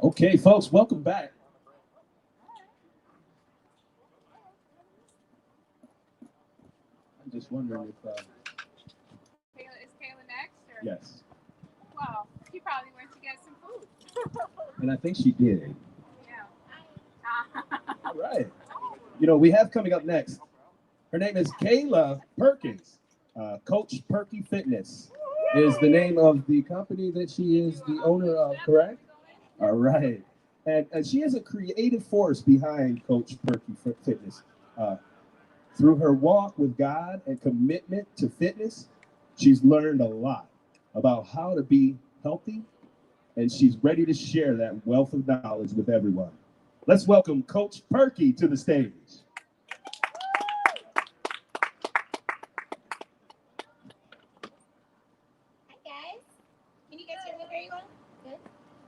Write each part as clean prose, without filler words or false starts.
Okay, folks, welcome back. I'm just wondering if, Is Kayla next? Or? yes, Wow, she probably went to get some food. and I think she did. Yeah. All right. You know, we have coming up next. Her name is Kayla Perkins. Coach Perky Fitness is the name of the company that she is the owner of, correct? All right. And she is a creative force behind Coach Perky Fitness. Uh, Through her walk with God and commitment to fitness, she's learned a lot about how to be healthy, and she's ready to share that wealth of knowledge with everyone. Let's welcome Coach Perky to the stage. Hi guys. Can you guys hear me very well? Good.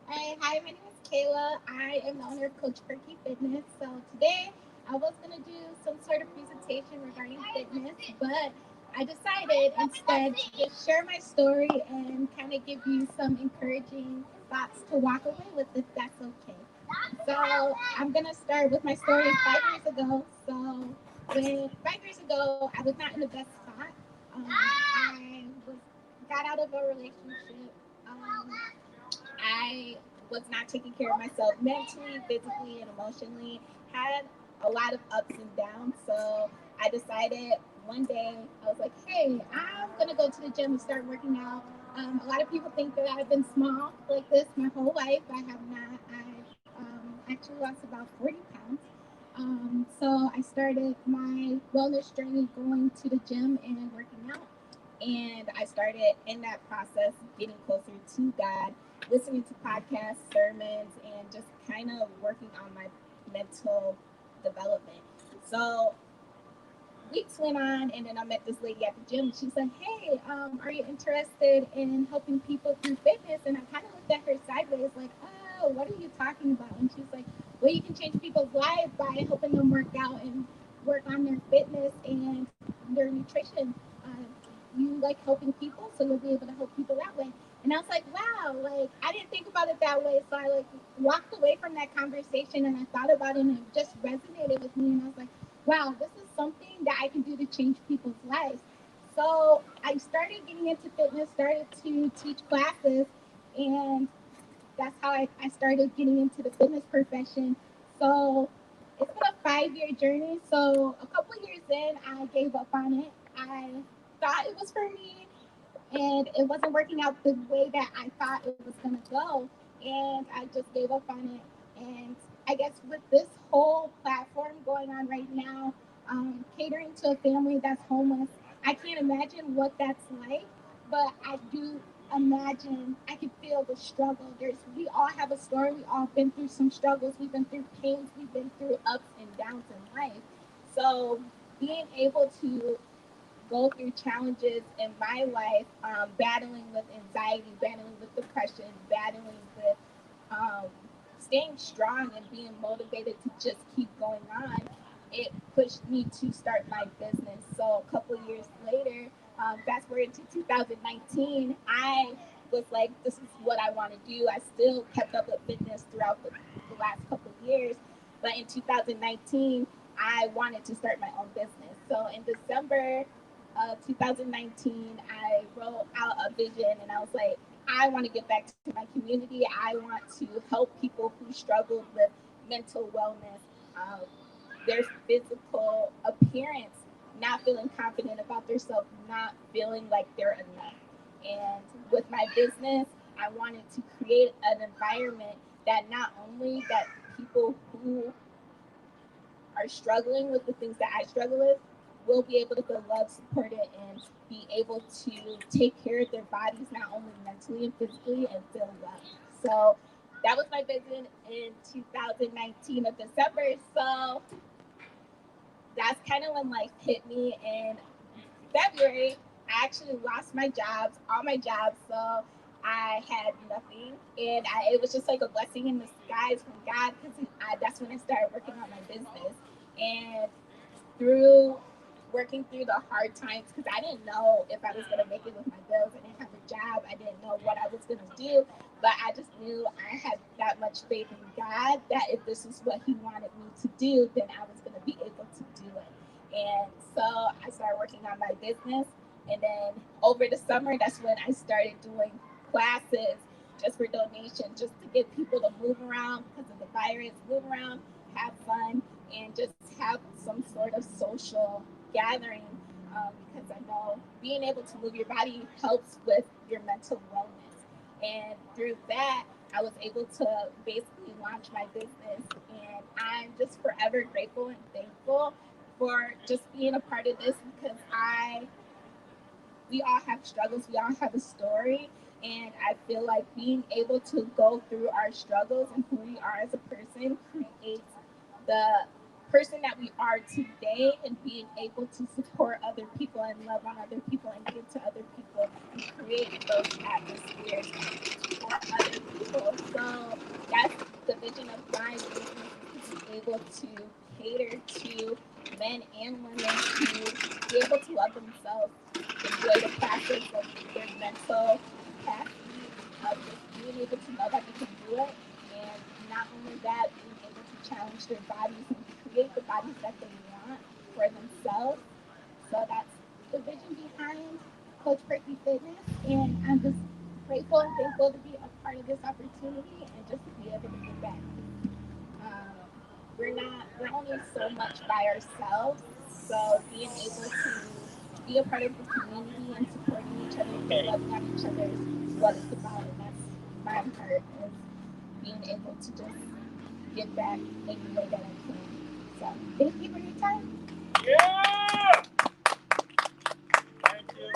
Hi, my name is Kayla. I am the owner of Coach Perky Fitness. So today I was gonna do some sort of presentation regarding fitness, but I decided instead to just share my story and kind of give you some encouraging thoughts to walk away with if that's okay. So I'm gonna start with my story 5 years ago. So when 5 years ago I was not in the best spot. I was got out of a relationship. I was not taking care of myself mentally, physically, and emotionally. Had a lot of ups and downs. So I decided one day, I was like, hey, I'm going to go to the gym and start working out. A lot of people think that I've been small like this my whole life. I have not. I actually lost about 40 pounds. So I started my wellness journey going to the gym and working out. And I started in that process getting closer to God, listening to podcasts, sermons, and just kind of working on my mental development. So weeks went on, and then I met this lady at the gym. And she's like, "Hey, are you interested in helping people through fitness?" And I kind of looked at her sideways, like, "Oh, what are you talking about?" And she's like, "Well, you can change people's lives by helping them work out and work on their fitness and their nutrition. Uh, you like helping people, so you'll be able to help people that way." And I was like, "Wow!" Like I didn't think about it that way, so I like walked away from that conversation and I thought about it, and it just resonated with me. And I was like, wow, this is something that I can do to change people's lives. So I started getting into fitness, started to teach classes, and that's how I started getting into the fitness profession. So it's been a 5 year journey. So a couple of years in, I gave up on it. I thought it was for me, and it wasn't working out the way that I thought it was going to go. And I just gave up on it. And I guess with this whole platform going on right now, catering to a family that's homeless, I can't imagine what that's like, but I do imagine I can feel the struggle. We all have a story. We all been through some struggles. We've been through pains. We've been through ups and downs in life. So being able to go through challenges in my life, battling with anxiety, battling with depression, battling with um, staying strong and being motivated to just keep going on, it pushed me to start my business. So a couple years later, fast forward to 2019, I was like, this is what I want to do. I still kept up with fitness throughout the last couple of years. But in 2019, I wanted to start my own business. So in December of 2019, I wrote out a vision and I was like, I want to give back to my community. I want to help people who struggled with mental wellness, um, their physical appearance, not feeling confident about themselves, not feeling like they're enough. And with my business, I wanted to create an environment that not only that people who are struggling with the things that I struggle with will be able to feel loved, supported, and be able to take care of their bodies, not only mentally and physically, and feel loved. So that was my vision in 2019 of December. So that's kind of when life hit me in February. I actually lost my jobs, all my jobs. So I had nothing, and it was just like a blessing in disguise from God because that's when I started working on my business. And through working through the hard times because I didn't know if I was going to make it with my bills. I didn't have a job. I didn't know what I was going to do. But I just knew I had that much faith in God that if this is what He wanted me to do, then I was going to be able to do it. And so I started working on my business. And then over the summer, that's when I started doing classes just for donation, just to get people to move around because of the virus, move around, have fun, and just have some sort of social gathering. Because I know being able to move your body helps with your mental wellness. And through that, I was able to basically launch my business. And I'm just forever grateful and thankful for just being a part of this because we all have struggles, we all have a story, and I feel like being able to go through our struggles and who we are as a person creates the person that we are today, and being able to support other people and love on other people and give to other people and create those atmospheres for other people. So that's the vision of my business, to be able to cater to men and women to be able to love themselves, enjoy the process of their mental capacity, of just being able to know that they can do it, and not only that, being able to challenge their bodies and create the bodies that they want for themselves. So that's the vision behind Coach Perky Fitness, and I'm just grateful and thankful to be a part of this opportunity and just to be able to give back. Um, we're only so much by ourselves, so being able to be a part of the community and supporting each other and loving on each other is what it's about, and that's my heart, is being able to just give back any way that I can. So thank you for your time. Yeah! Thank you.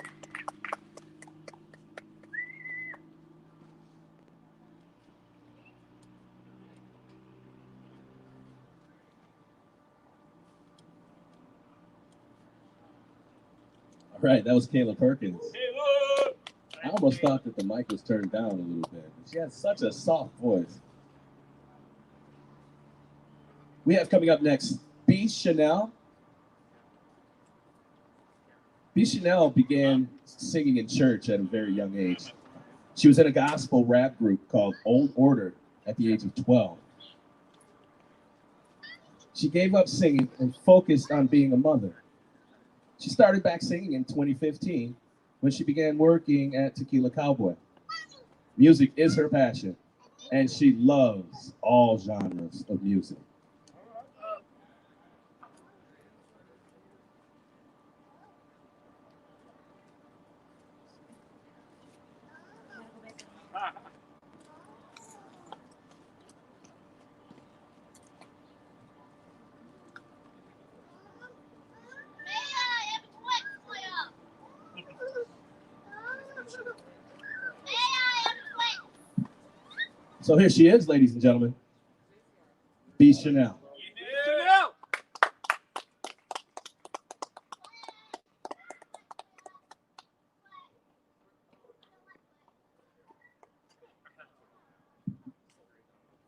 All right, that was Kayla Perkins. Caleb! I almost thought that the mic was turned down a little bit. She has such a soft voice. We have coming up next, B. Chanel. B. Chanel began singing in church at a very young age. She was in a gospel rap group called Old Order at the age of 12. She gave up singing and focused on being a mother. She started back singing in 2015 when she began working at Tequila Cowboy. Music is her passion, and she loves all genres of music. So here she is, ladies and gentlemen, B. Chanel. Chanel!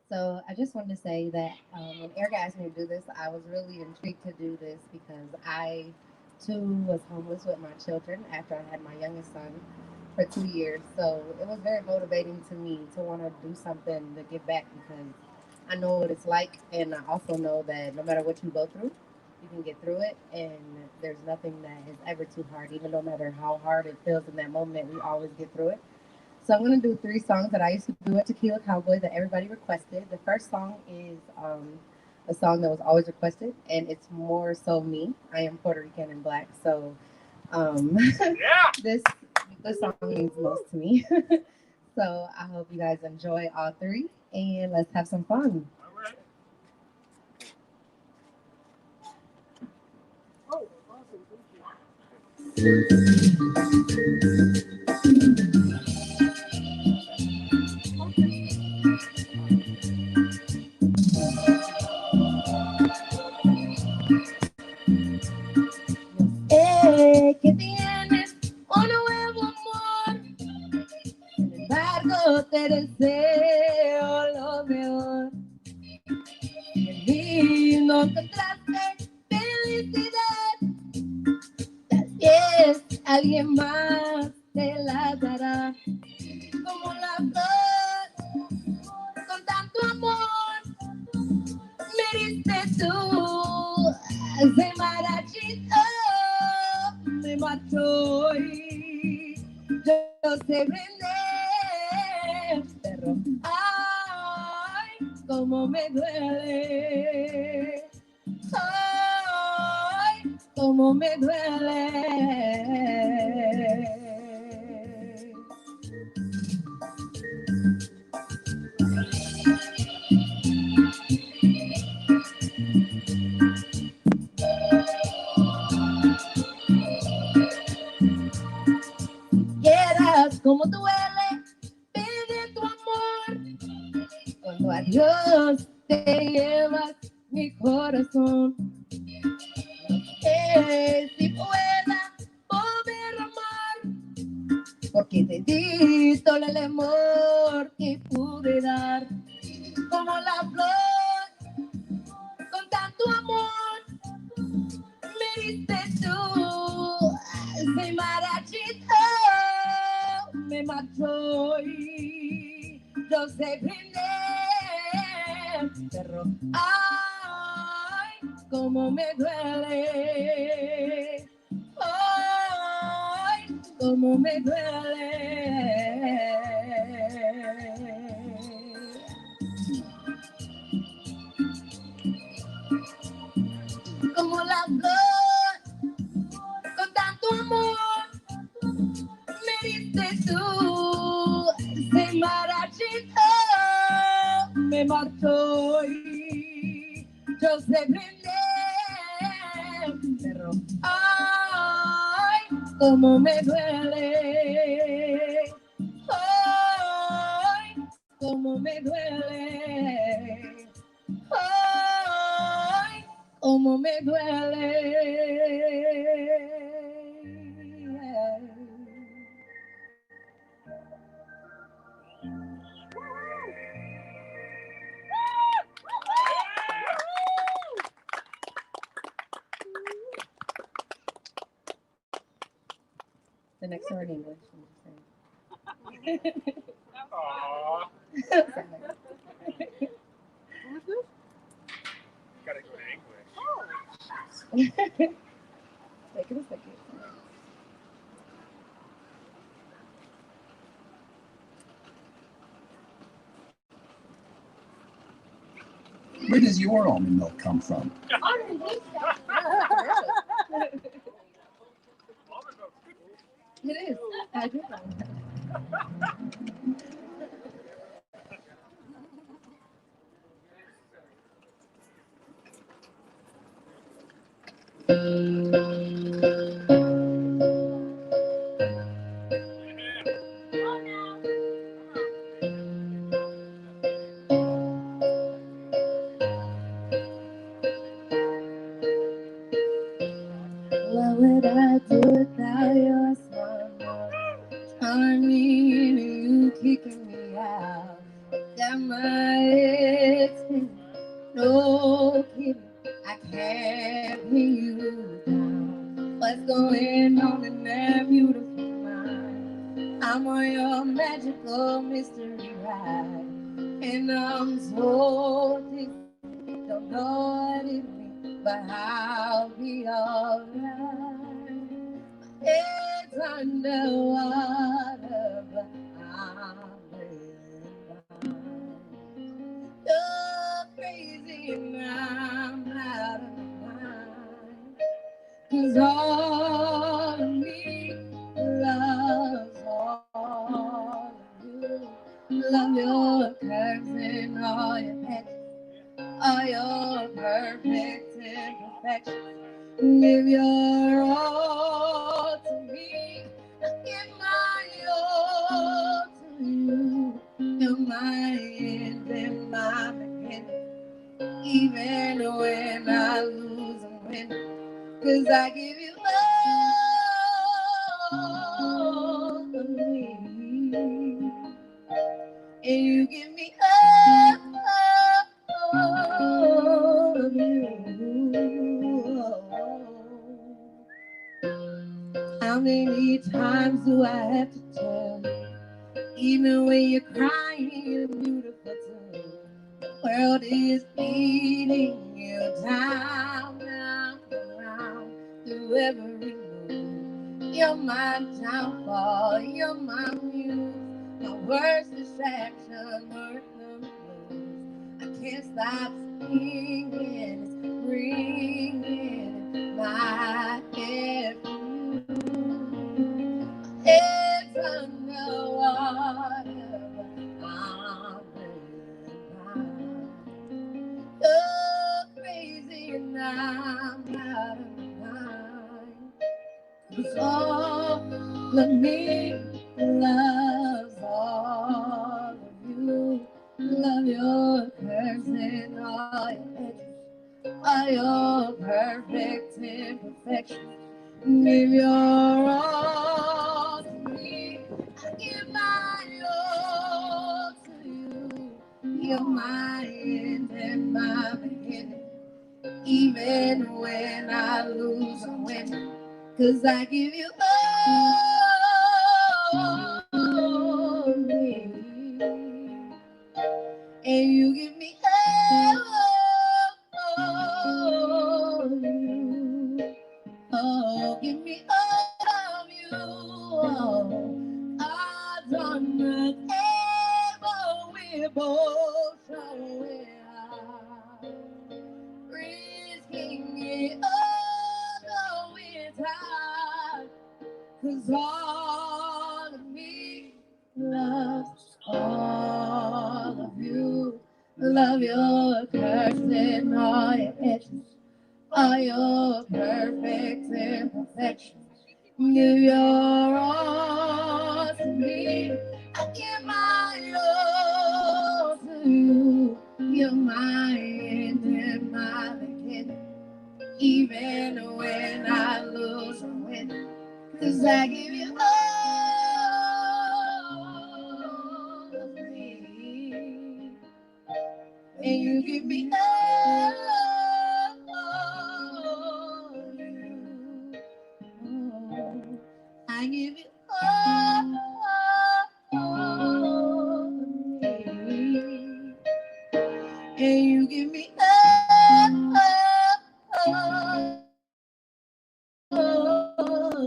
So I just wanted to say that when Erica asked me to do this, I was really intrigued to do this because I too was homeless with my children after I had my youngest son for 2 years. So it was very motivating to me to want to do something to give back because I know what it's like, and I also know that no matter what you go through, you can get through it, and there's nothing that is ever too hard. Even no matter how hard it feels in that moment, we always get through it. So I'm gonna do 3 songs that I used to do at Tequila Cowboy that everybody requested. The first song is a song that was always requested, and it's more so me. I am Puerto Rican and black, so Yeah! this song means most to me. So I hope you guys enjoy all 3, and let's have some fun. All right. Que tienes un nuevo amor, sin embargo te deseo lo mejor. En mí no encontraste felicidad, alguien más te la dará. Como la flor, con tanto amor, me diste tú. Ese marachito me mató y yo sé vender, perro. Ay, cómo me duele. Ay, cómo me duele. Quieras como duele, pide tu amor. Cuando a Dios te llevas mi corazón, si pueda volver a amar, porque te di todo el amor que pude dar. Como la flor, con tanto amor, me diste tú. Ese marachito me mató y yo sé brindar, perro. Ay, cómo me duele. Ay, cómo me duele. Como la flor, con tanto amor, me diste tú. Ese marachito me mató y yo sé prender, perro. Ay, cómo me duele. Ay, cómo me duele. Ay, cómo me duele. The next word in English. Aww. Gotta go to English. Take it a second. Where does your almond milk come from? It is. I do know. What would I do without your smile? Telling me you kicking me out. Got my head spinning. No kidding, I can't pin you down. What's going on in that beautiful mind? I'm on your magical mystery ride, and I'm so deep, don't know what it means, but I'll be alright. It's underwater, but I'm breathing fine. You're crazy and I'm out of my mind. 'Cause all of me loves all of you. Love your curves and all your edges, all your perfect imperfections. Give your all to me. I give my all to you. You're my end and my beginning. Even when I lose and win, 'cause I give you all of me, and you give me all of you. I'm in need times do I have to tell you? Even when you're crying, you're beautiful too. The world is beating you down, down, down, through every move. You're my downfall, you're my muse, my worst distraction, worth the blues. I can't stop singing, it's ringing in my head for you. It's underwater, but I'm breathing fine. You're crazy and I'm out of mind. 'Cause all of me loves all of you. Love your curves and all your edges, all your perfect imperfections. Give your all to me. I give my all to you. You're my end and my beginning. Even when I lose, I win. 'Cause I give you all me. And you give me all you. Oh, give me all of you. Oh, I've done whatever we're both showing. Risking it all, though it's hard. 'Cause all of me loves all of you. Love your curves and all your edges, all your perfect imperfections. Give your all to me. I give my all to you. You're my end and my beginning. Even when I lose, I win. 'Cause I give you all of me. And you give me all you. Oh, I give you all of me. And you give me all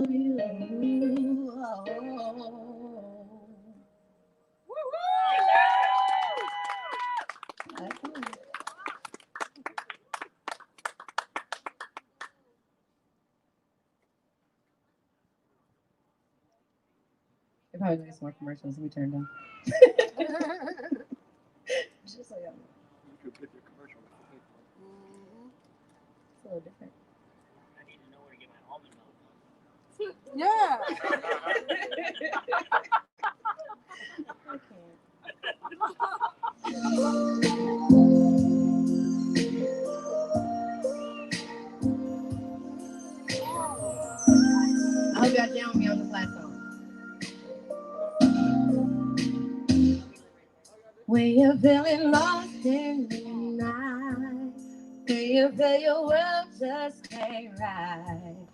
you. They're probably gonna get some more commercials. We turned down. Just so y'all know. You could put your commercial with the people. It's a little different. I need to know where to get my almond milk. Yeah. I can't. I hope y'all down with me on this last song. When you're feeling lost in the night, when you feel your world just ain't right,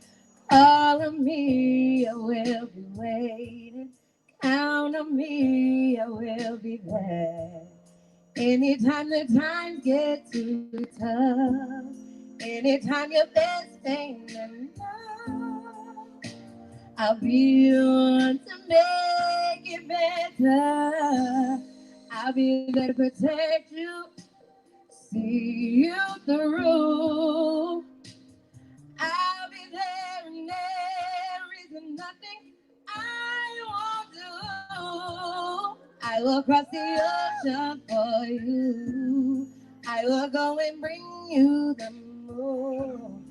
all of me, I will be waiting. Count on me, I will be there. Anytime the times get too tough, anytime your best ain't enough, I'll be the one to make it better. I'll be there to protect you, see you through. I'll be there and there isn't nothing I won't do. I will cross the ocean for you. I will go and bring you the moon.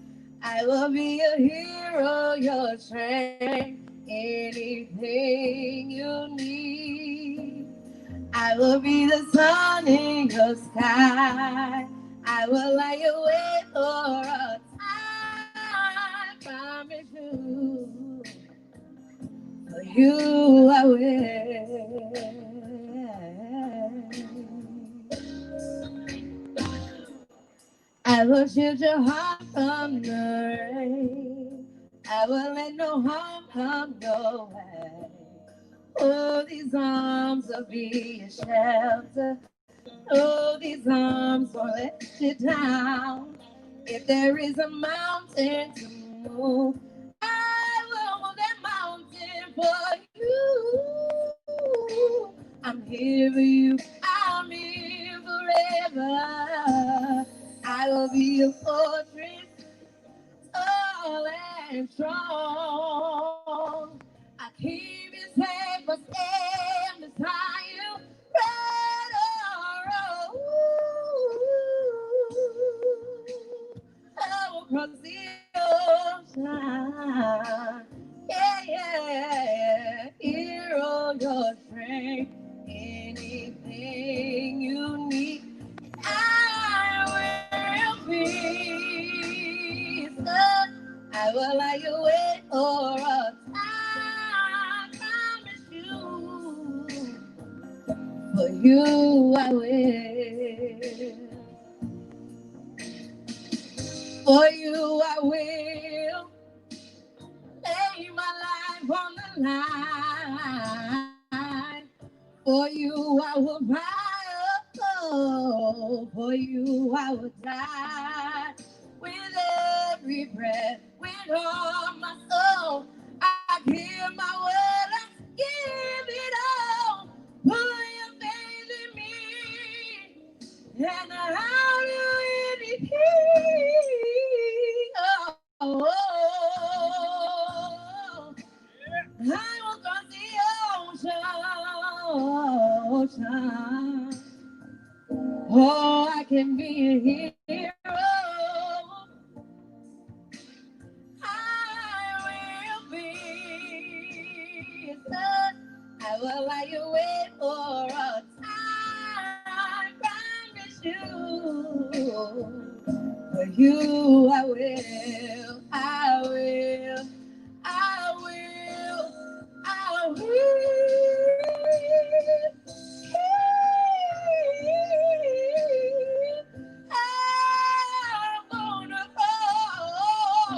I will be your hero, your strength, anything you need. I will be the sun in your sky. I will lie awake for a time. Promise you, for you I will. I will shield your heart from the rain. I will let no harm come your way. these arms will be a shelter. Oh, these arms won't let you down. If there is a mountain to move, I will move that mountain for you. I'm here for you. I'm here forever. I will be a fortress, tall and strong. I keep you safe, but stand beside you. Right or wrong. Across the ocean. Yeah, yeah, here all your strength. Anything you need, I will be. So I will lie awake for a time. Promise you, for you I will. For you I will lay my life on the line. For you I will rise. Oh, for you I will die. With every breath, with all my soul, I give my word, I give it all. Put your faith in me, and I'll do anything. I will cross the ocean. Oh, I can be a hero. I will be a son. I will lie awake for a time. Promise you. For you, I will. I will. I will. I will. I'm gonna fall,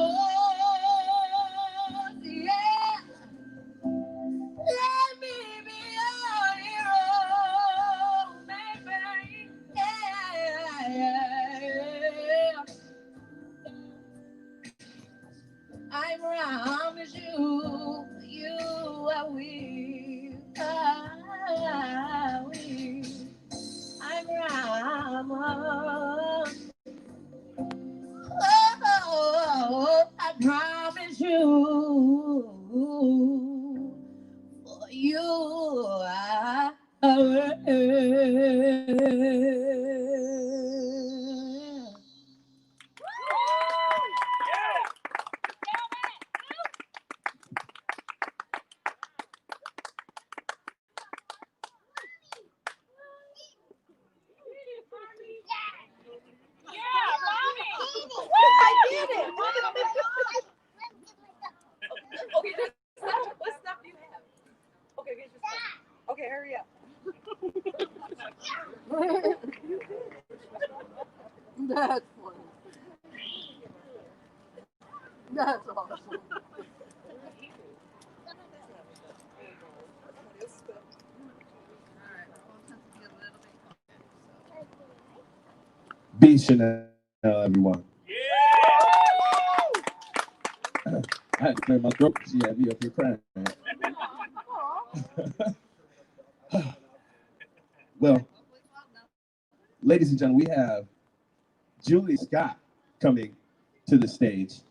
yeah. Let me be your hero, baby. Yeah, yeah. I promise you, I will. I will. I promise. Oh, I promise you, for you I will. I did it. Okay, what stuff do you have? Okay, get your stuff. Okay, hurry up. That's funny. That's awesome. Be Chanel, everyone. I had to clear my throat. She had me up here crying. Well, ladies and gentlemen, we have Julie Scott coming to the stage.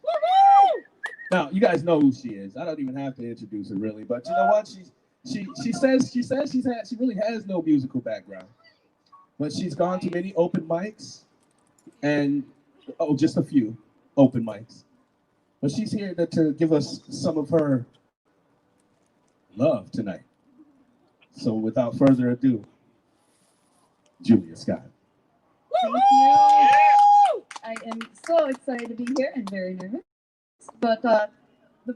Now, you guys know who she is. I don't even have to introduce her really, but you know what? She says she really has no musical background, but she's gone to many open mics and just a few open mics. But she's here to give us some of her love tonight. So without further ado, Julia Scott. Thank you. I am so excited to be here and very nervous. But the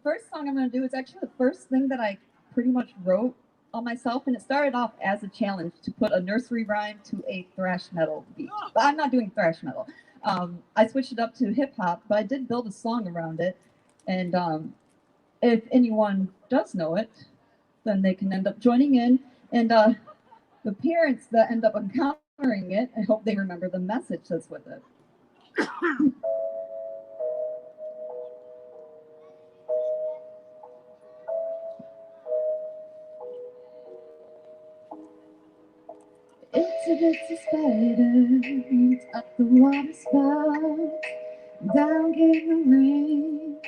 first song I'm going to do is actually the first thing that I pretty much wrote on myself, and it started off as a challenge to put a nursery rhyme to a thrash metal beat. But I'm not doing thrash metal. I switched it up to hip hop, but I did build a song around it. And if anyone does know it, then they can end up joining in. And the parents that end up encountering it, I hope they remember the message that's with it. It's a bitsy spider, it's up the water spout, down came the rain,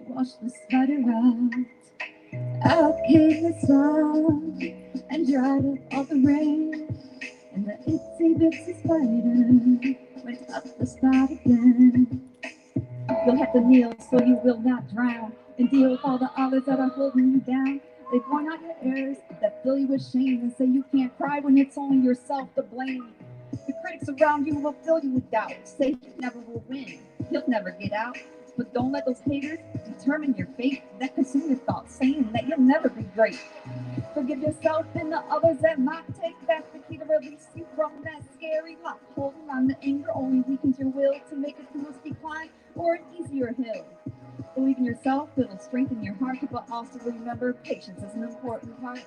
washed the spider out. Out came the sun, and dried up all the rain, and the itsy bitsy spider went up the spout again. You'll have to kneel so you will not drown, and deal with all the others that are holding you down. They point out your errors that fill you with shame and say you can't cry when it's only yourself to blame. The critics around you will fill you with doubt, say you never will win, you'll never get out. But don't let those haters determine your fate, that consume your thoughts, saying that you'll never be great. Forgive yourself and the others that might take back the key to release you from that scary lock. Holding on to anger only weakens your will to make it through a decline or an easier hill. Believe in yourself, it'll strengthen your heart, but also remember patience is an important part.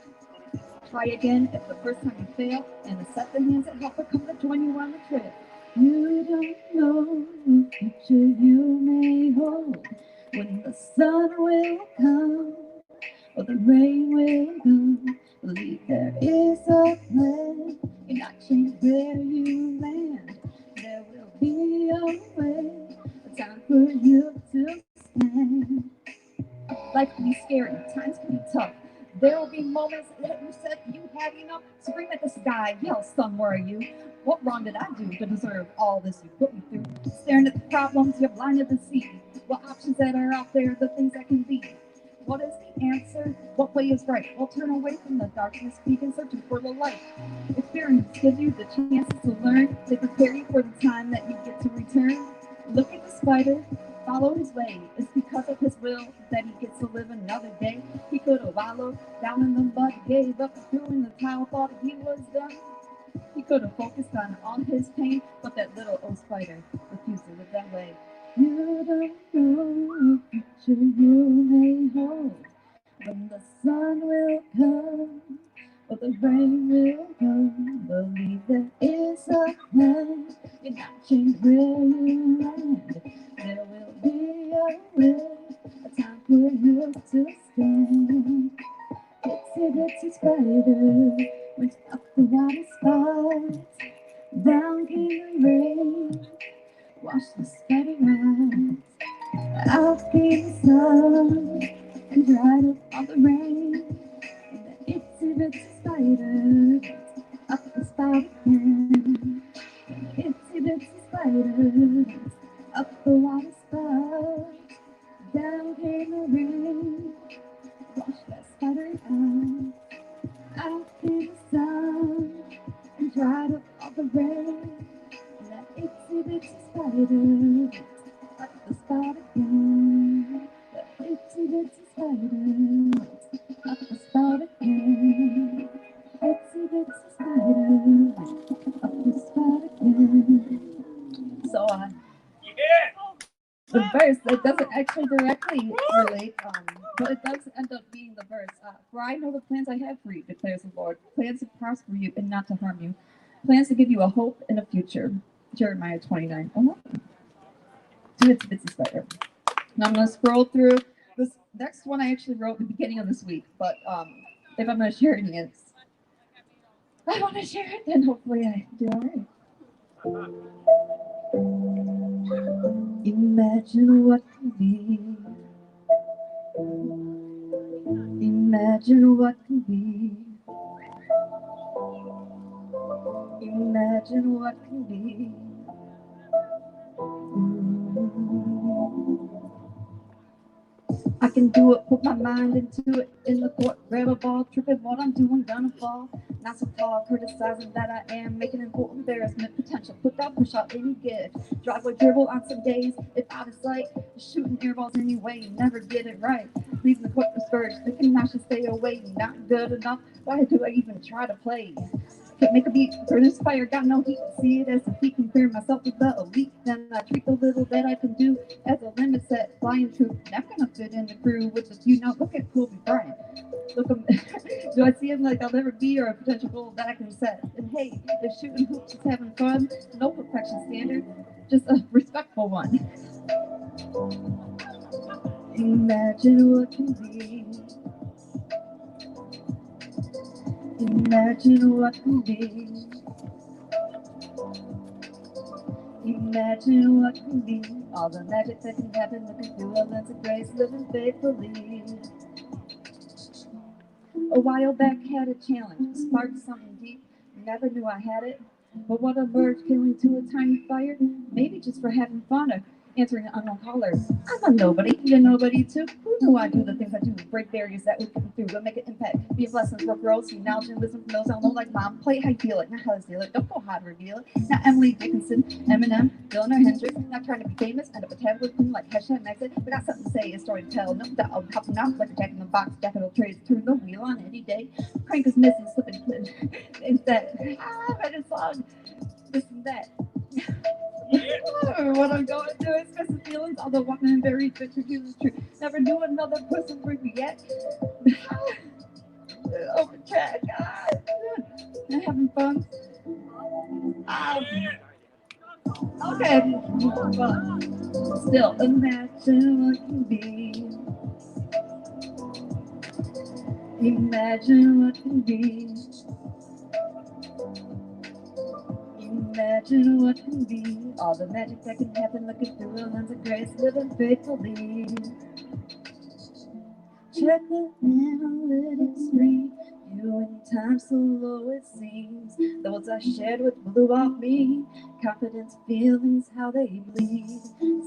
Try again if the first time you fail, and accept the hands that help her come to join you on the trail. You don't know the future you may hold, when the sun will come or the rain will go. Believe there is a plan, you're not changed where you land. There will be a way, a time for you to stand. Life can be scary, times can be tough. There will be moments that you said you had enough. Scream at the sky, yell, son, where are you? What wrong did I do to deserve all this you put me through? Staring at the problems, you're blinded to see what options that are out there, the things that can be. What is the answer? What way is right? Well, turn away from the darkness, begin searching for the light. Experience gives you the chances to learn. They prepare you for the time that you get to return. Look at the spider, follow his way. It's because of his will that he gets to live another day. He could have wallowed down in the mud, gave up, threw in the towel, thought he was done. He could have focused on all his pain, but that little old spider refused to live that way. You don't know the future you may hold, when the sun will come or the rain will go. Believe there is a plan, you're not changed where you land. There will be a way, a time for you to stand. Itsy bitsy spider went up the water spout, down came the rain, washed the spider out. Out came the sun, and dried up all the rain. And the itsy bitsy spider went up the spout again. The itsy bitsy spider went up the water spout, down came the rain, washed that spider out. Out came the sun, and dried up all the rain. And that itsy bitsy spider went up the spout again. The itsy bitsy spider went up the spout again. Itsy bitsy spider went up the spout again. So the verse that doesn't actually directly relate, but it does end up being the verse. For I know the plans I have for you, declares the Lord, plans to prosper you and not to harm you, plans to give you a hope and a future. Jeremiah 29:11. Itsy bitsy spider. Now I'm going to scroll through this next one. I actually wrote at the beginning of this week, but if I'm going to share any, I want to share it, then hopefully I do all right. Imagine what can be. Imagine what can be. Imagine what can be. I can do it, put my mind into it, in the court, grab a ball, trip it, what I'm doing, gonna fall. Not so tall, criticizing that I am, making an embarrassment, potential, put that push out any gift. Driveway dribble on some days, if out of sight, shooting air balls anyway, never get it right. Leaving the court discouraged, thinking I should stay away, not good enough, why do I even try to play? Can't make a beat, burn this fire, got no heat. See it as a feat, compare myself with the elite. Then I treat the little that I can do as a limit set, flying true. Never gonna fit in the crew with the few. Now look at Kobe Bryant. Look, do I see him like I'll never be or a potential goal that I can set? And hey, if shooting hoops is having fun, no perfection standard, just a respectful one. Imagine what can be. Imagine what can be. Imagine what can be. All the magic that can happen looking through a lens of grace, living faithfully. A while back had a challenge, sparked something deep. Never knew I had it. But what emerged kindling to a tiny fire? Maybe just for having fun or answering unknown callers. I'm a nobody, you're nobody too. Who knew I do the things I do? Break barriers that we come through, will make an impact. Be a blessing for growth, see knowledge and wisdom from those I know like mom. Play how you feel it, not how to steal it. Don't go hard, reveal it. Not Emily Dickinson, Eminem, Dylan or Hendrix. Not trying to be famous, end up a tabloid queen like hashtag exit. But got something to say, a story to tell. No doubt I'll pop out like a jack in the box. Jack of all trades, turn the wheel on any day. Crank is missing, slipping. It's that. I read a song. This and that. What I'm going through, express the feelings, although walking in very fit to feel is true. Never knew another person bring me yet. Open track. I'm having fun. Okay. But still, imagine what can be. Imagine what can be. Imagine what can be. All the magic that can happen looking through a lens of grace, living faithfully. Check the analytics screen. You in time so low it seems. Those I shared with blew off me. Confidence, feelings, how they bleed.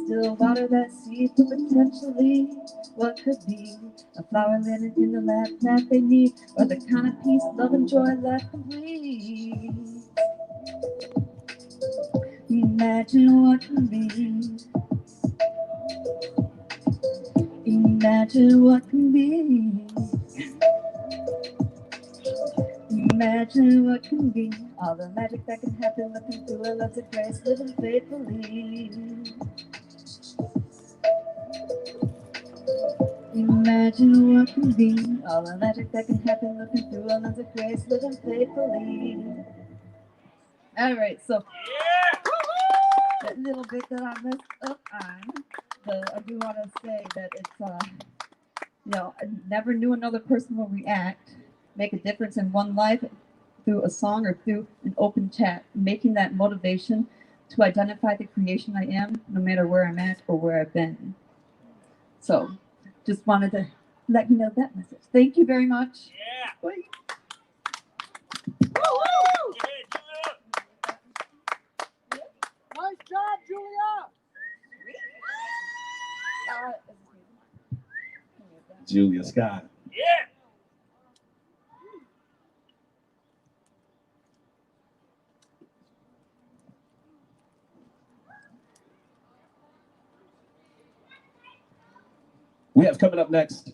Still water that seed for potentially what could be. A flower landing in the lap that they need. Or the kind of peace, love, and joy left complete. Imagine what can be. Imagine what can be. Imagine what can be. All the magic that can happen looking through a lens of grace, living faithfully. Imagine what can be. All the magic that can happen looking through a lens of grace, living faithfully. All right, so that little bit that I messed up on, I do want to say that it's I never knew another person will react, make a difference in one life through a song or through an open chat, making that motivation to identify the creation I am, no matter where I'm at or where I've been. So, just wanted to let you know that message. Thank you very much. Yeah. Wait. Nice job, Julia. Julia Scott. Yeah. We have coming up next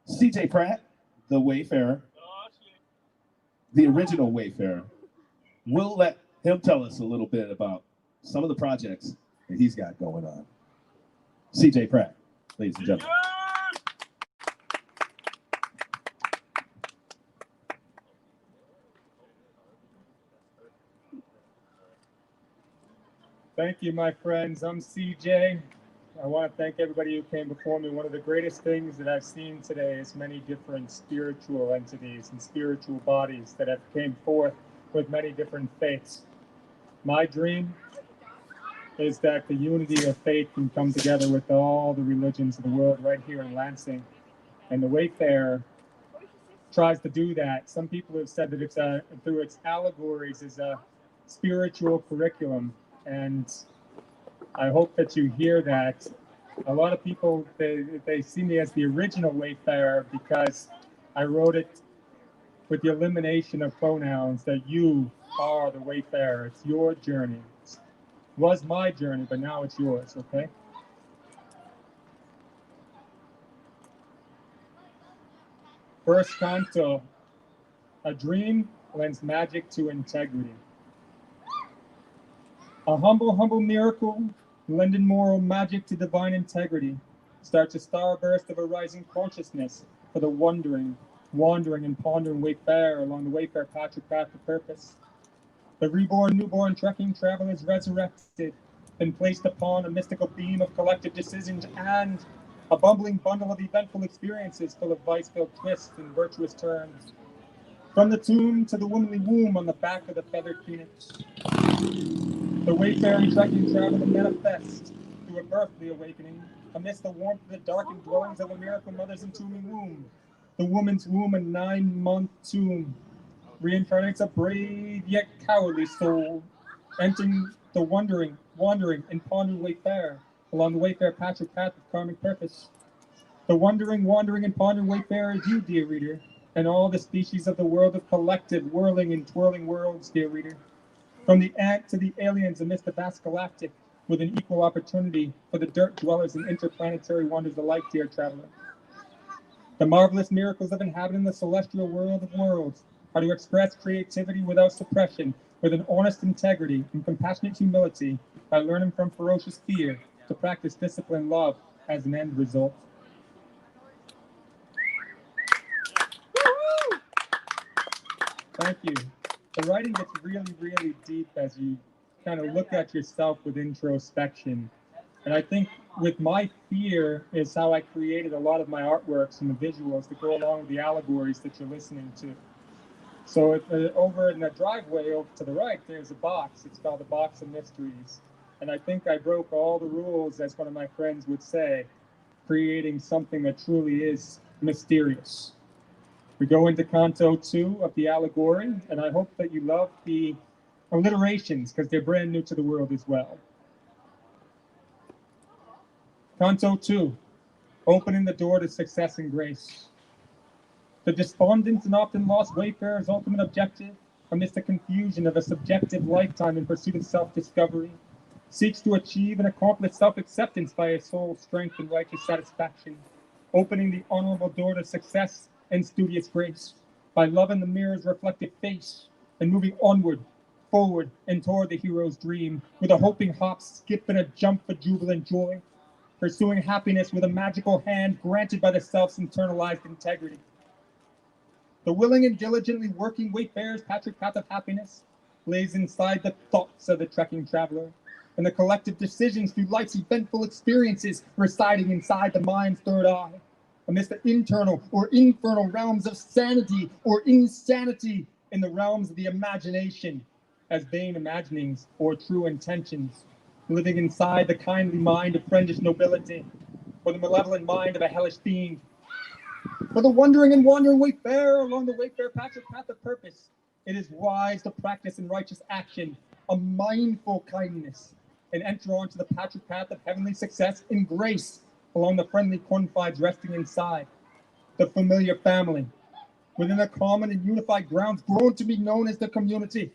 CJ Pratt, the Wayfarer, Oh, shit. the original Wayfarer. We'll let him tell us a little bit about some of the projects that he's got going on. CJ Pratt, ladies and gentlemen. Thank you, my friends. I'm CJ. I want to thank everybody who came before me. One of the greatest things that I've seen today is many different spiritual entities and spiritual bodies that have came forth with many different faiths. My dream is that the unity of faith can come together with all the religions of the world right here in Lansing. And the Wayfarer tries to do that. Some people have said that it's through its allegories is a spiritual curriculum. And I hope that you hear that. A lot of people, they see me as the original Wayfarer because I wrote it with the elimination of pronouns, that you are the Wayfarer. It's your journey. It was my journey, but now it's yours, okay? First canto A dream lends magic to integrity. A humble miracle, lending moral magic to divine integrity, starts a starburst of a rising consciousness for the wandering and pondering wayfarer along the wayfarer path of purpose. The reborn, newborn trekking traveler is resurrected, then placed upon a mystical beam of collective decisions and a bumbling bundle of eventful experiences full of vice-filled twists and virtuous turns. From the tomb to the womanly womb on the back of the feathered phoenix. The wayfaring trekking traveler manifests through a birthly awakening amidst the warmth of the darkened dwellings of a miracle mother's entombing womb. The woman's womb, a 9-month tomb, reincarnates a brave yet cowardly soul, entering the wandering and pondering wayfarer along the wayfarer path of karmic purpose. The wandering and pondering wayfarer is you, dear reader, and all the species of the world of collective whirling and twirling worlds, dear reader. From the ant to the aliens amidst the vast galactic, with an equal opportunity for the dirt dwellers and interplanetary wonders alike, dear traveler. The marvelous miracles of inhabiting the celestial world of worlds are to express creativity without suppression, with an honest integrity and compassionate humility, by learning from ferocious fear to practice disciplined love as an end result. Thank you. The writing gets really deep as you kind of look at yourself with introspection. And I think with my fear is how I created a lot of my artworks and the visuals that go along with the allegories that you're listening to. So over in the driveway over to the right, there's a box. It's called the Box of Mysteries. And I think I broke all the rules, as one of my friends would say, creating something that truly is mysterious. We go into Canto 2 of the allegory, and I hope that you love the alliterations because they're brand new to the world as well. Canto 2, opening the door to success and grace. The despondent and often lost wayfarer's ultimate objective, amidst the confusion of a subjective lifetime in pursuit of self-discovery, seeks to achieve and accomplish self-acceptance by his soul's strength and righteous satisfaction, opening the honorable door to success and studious grace, by loving the mirror's reflective face and moving onward, forward, and toward the hero's dream, with a hoping hop, skip, and a jump for jubilant joy, pursuing happiness with a magical hand granted by the self's internalized integrity. The willing and diligently working wayfarer's path of happiness lays inside the thoughts of the trekking traveler, and the collective decisions through life's eventful experiences residing inside the mind's third eye, amidst the internal or infernal realms of sanity or insanity in the realms of the imagination, as vain imaginings or true intentions, living inside the kindly mind of friendish nobility, or the malevolent mind of a hellish fiend. For the wandering wayfarer along the wayfarer path of purpose, it is wise to practice in righteous action a mindful kindness, and enter onto the path of heavenly success in grace along the friendly confines resting inside the familiar family, within the common and unified grounds grown to be known as the community,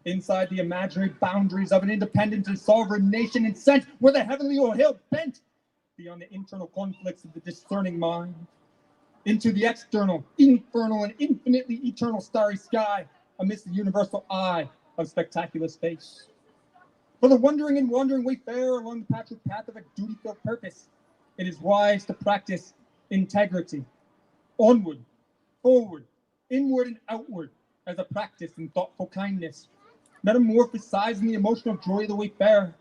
inside the imaginary boundaries of an independent and sovereign nation, and sent where the heavenly or hell bent beyond the internal conflicts of the discerning mind, into the external, infernal, and infinitely eternal starry sky amidst the universal eye of spectacular space. For the wandering wayfarer along the path of a duty-filled purpose, it is wise to practice integrity, onward, forward, inward, and outward, as a practice in thoughtful kindness, metamorphosizing the emotional joy of the wayfarer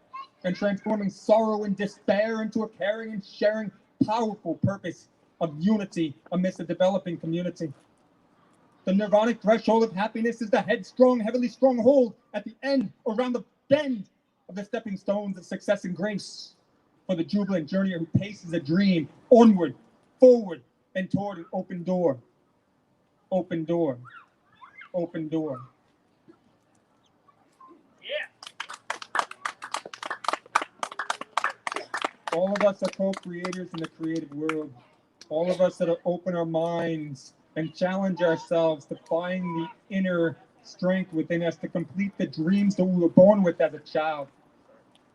and transforming sorrow and despair into a caring and sharing, powerful purpose of unity amidst a developing community. The nirvanic threshold of happiness is the headstrong, heavenly stronghold at the end, around the bend of the stepping stones of success and grace, for the jubilant journeyer who paces a dream onward, forward, and toward an open door. Open door. Open door. Yeah. All of us are co-creators in the creative world. All of us that are open our minds and challenge ourselves to find the inner strength within us to complete the dreams that we were born with as a child.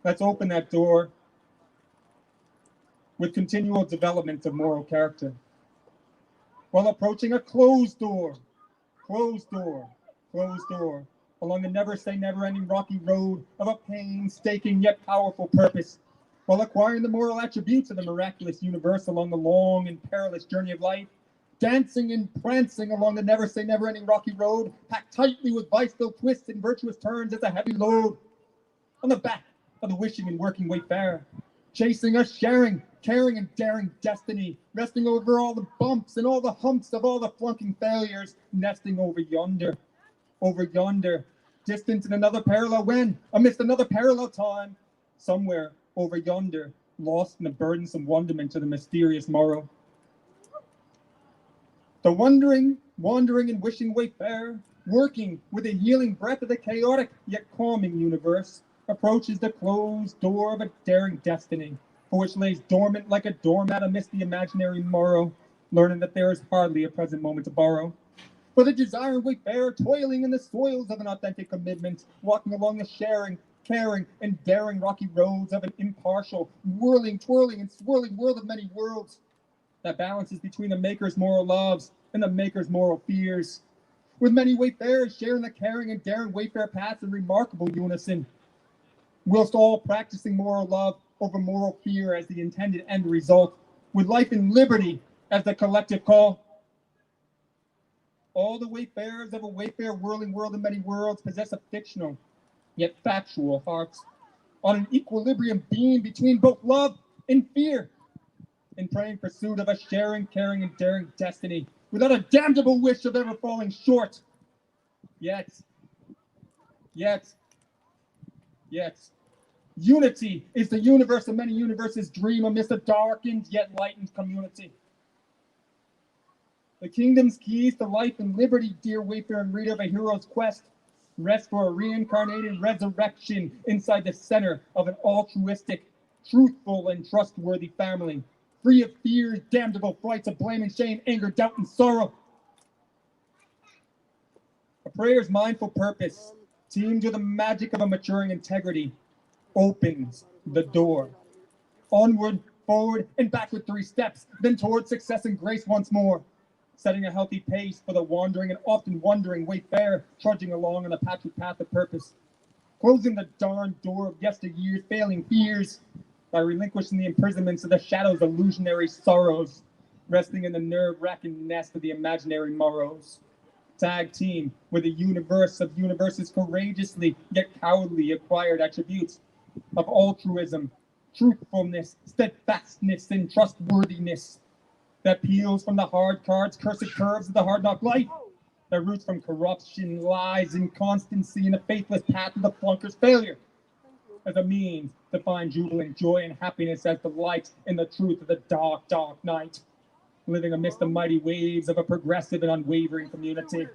Let's open that door with continual development of moral character, while approaching a closed door closed door, along the never say never ending rocky road of a painstaking yet powerful purpose, while acquiring the moral attributes of the miraculous universe along the long and perilous journey of life, dancing and prancing along the never say never ending rocky road, packed tightly with vice-filled twists and virtuous turns as a heavy load on the back of the wishing and working wayfarer, chasing a sharing, caring and daring destiny, resting over all the bumps and all the humps of all the flunking failures, nesting over yonder, distant in another parallel when, amidst another parallel time, somewhere over yonder, lost in the burdensome wonderment of the mysterious morrow. The wandering and wishing wayfarer, working with the healing breath of the chaotic yet calming universe, approaches the closed door of a daring destiny, for which lays dormant like a doormat amidst the imaginary morrow, learning that there is hardly a present moment to borrow. For the desiring wayfarer, toiling in the soils of an authentic commitment, walking along the sharing, caring, and daring rocky roads of an impartial, whirling, twirling, and swirling world of many worlds, that balances between the maker's moral loves and the maker's moral fears, with many wayfarers sharing the caring and daring wayfare paths in remarkable unison, whilst all practicing moral love over moral fear as the intended end result, with life and liberty as the collective call. All the wayfarers of a wayfare whirling world of many worlds possess a fictional, yet factual heart, on an equilibrium beam between both love and fear, in praying pursuit of a sharing, caring, and daring destiny, without a damnable wish of ever falling short. Yet, unity is the universe of many universes' dream amidst a darkened yet lightened community. The kingdom's keys to life and liberty, dear wayfaring reader of a hero's quest, rest for a reincarnated resurrection inside the center of an altruistic, truthful, and trustworthy family, free of fears, damnable frights of blame and shame, anger, doubt, and sorrow. A prayer's mindful purpose, teamed with the magic of a maturing integrity, opens the door. Onward, forward, and backward 3 steps, then towards success and grace once more, setting a healthy pace for the wandering and often wondering wayfarer trudging along on the patchy path of purpose, closing the darned door of yesteryear's failing fears by relinquishing the imprisonments of the shadow's illusionary sorrows, resting in the nerve-wracking nest of the imaginary morrows. Tag team with a universe of universes courageously yet cowardly acquired attributes of altruism, truthfulness, steadfastness, and trustworthiness, that peels from the hard cards, cursed curves of the hard knock life, that roots from corruption, lies, inconstancy, and the faithless path of the flunker's failure, as a means to find jubilant joy and happiness as the light in the truth of the dark, dark night, living amidst the mighty waves of a progressive and unwavering community,